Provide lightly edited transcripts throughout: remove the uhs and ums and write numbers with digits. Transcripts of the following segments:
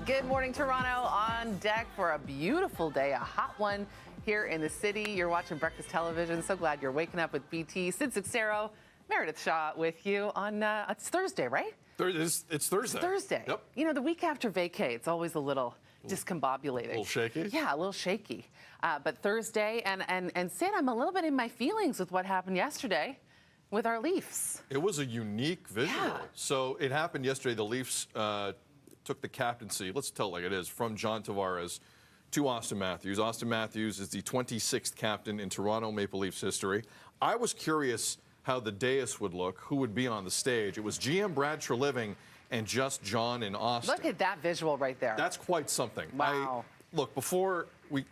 Good morning, Toronto. On deck for a beautiful day, a hot one here in the city. You're watching Breakfast Television. So glad you're waking up with BT. Sid and Meredith Shaw with you on, it's Thursday, right? It's Thursday. It's Thursday. Yep. You know, the week after vacay, it's always a little discombobulating. A little shaky? Yeah, a little shaky. But Thursday, and Sid, I'm a little bit in my feelings with what happened yesterday with our Leafs. It was a unique visual. Yeah. So it happened yesterday. The Leafs took the captaincy, let's tell it like it is, from John Tavares to Auston Matthews. Auston Matthews is the 26th captain in Toronto Maple Leafs history. I was curious how the dais would look, who would be on the stage. It was GM Brad Treliving and just John and Auston. Look at that visual right there. That's quite something. Wow. Look, before we,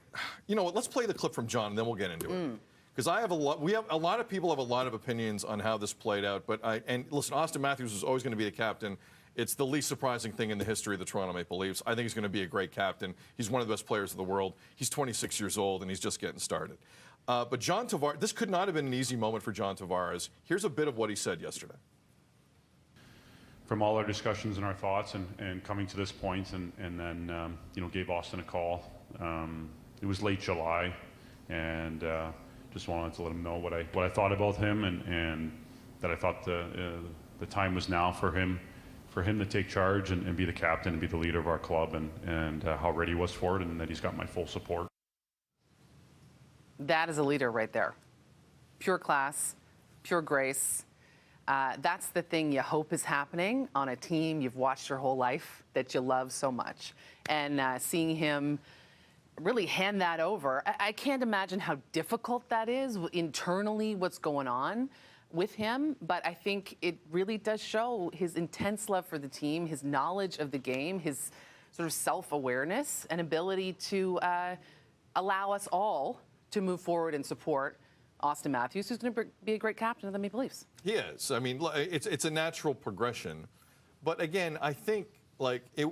you know what, let's play the clip from John and then we'll get into it. Because a lot of people have a lot of opinions on how this played out. And listen, Auston Matthews was always going to be the captain. It's the least surprising thing in the history of the Toronto Maple Leafs. I think he's going to be a great captain. He's one of the best players in the world. He's 26 years old, and he's just getting started. But John Tavares, this could not have been an easy moment for John Tavares. Here's a bit of what he said yesterday. From all our discussions and our thoughts and coming to this point and then, gave Auston a call. It was late July, and just wanted to let him know what I thought about him and that I thought the time was now for him to take charge and be the captain and be the leader of our club and how ready he was for it and that he's got my full support. That is a leader right there. Pure class, pure grace. That's the thing you hope is happening on a team you've watched your whole life that you love so much. And seeing him really hand that over, I can't imagine how difficult that is internally, what's going on with him, but I think it really does show his intense love for the team, his knowledge of the game, his sort of self-awareness and ability to allow us all to move forward and support Auston Matthews, who's going to be a great captain of the Maple Leafs. He is. I mean, it's a natural progression. But again, I think the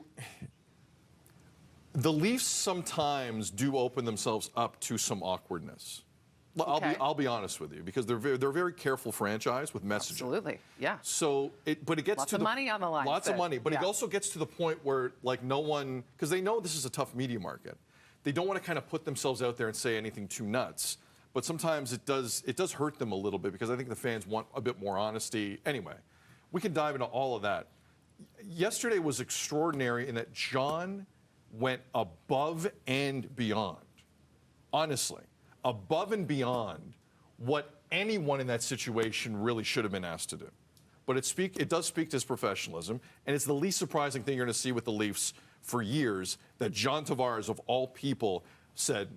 Leafs sometimes do open themselves up to some awkwardness. Okay. I'll be honest with you, because they're a very careful franchise with messaging. Absolutely, yeah. So, but it gets lots to of money on the line. Lots of money, but yeah. it also gets to the point where no one, because they know this is a tough media market, they don't want to kind of put themselves out there and say anything too nuts. But sometimes it does hurt them a little bit, because I think the fans want a bit more honesty. Anyway, we can dive into all of that. Yesterday was extraordinary in that John went above and beyond. Honestly, above and beyond what anyone in that situation really should have been asked to do. But it does speak to his professionalism, and it's the least surprising thing you're going to see with the Leafs for years, that John Tavares, of all people, said,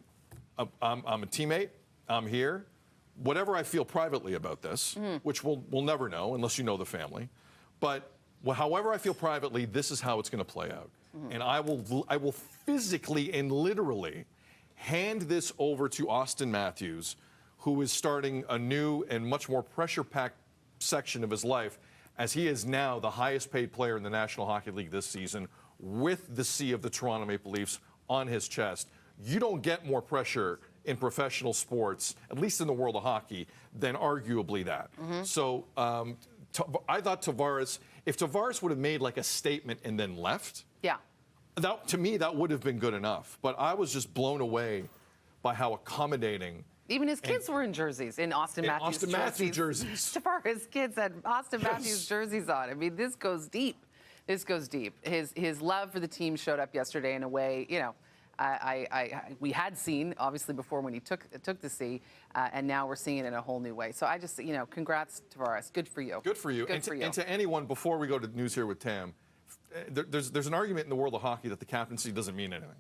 I'm a teammate, I'm here. Whatever I feel privately about this, which we'll never know unless you know the family, but however I feel privately, this is how it's going to play out. And I will physically and literally hand this over to Auston Matthews, who is starting a new and much more pressure-packed section of his life, as he is now the highest paid player in the National Hockey League this season, with the C of the Toronto Maple Leafs on his chest. You don't get more pressure in professional sports, at least in the world of hockey, than arguably that. So I thought Tavares, if Tavares would have made like a statement and then left, to me, that would have been good enough. But I was just blown away by how accommodating. Even his kids were in jerseys, in Auston Matthews jerseys. Tavares' kids had Auston Matthews jerseys on. I mean, this goes deep. This goes deep. His love for the team showed up yesterday in a way, we had seen, obviously, before when he took the C, and now we're seeing it in a whole new way. So I just, congrats, Tavares. Good for you. Good for you. And to anyone, before we go to news here with Tam, there's an argument in the world of hockey that the captaincy doesn't mean anything.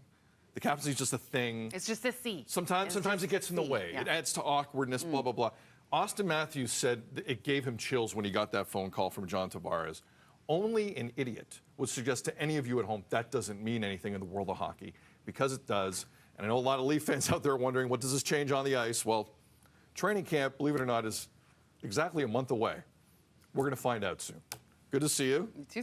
The captaincy is just a thing. It's just a C. Sometimes it gets in the way. Yeah. It adds to awkwardness, blah, blah, blah. Auston Matthews said it gave him chills when he got that phone call from John Tavares. Only an idiot would suggest to any of you at home that doesn't mean anything in the world of hockey, because it does. And I know a lot of Leaf fans out there are wondering, what does this change on the ice? Well, training camp, believe it or not, is exactly a month away. We're going to find out soon. Good to see you. You too.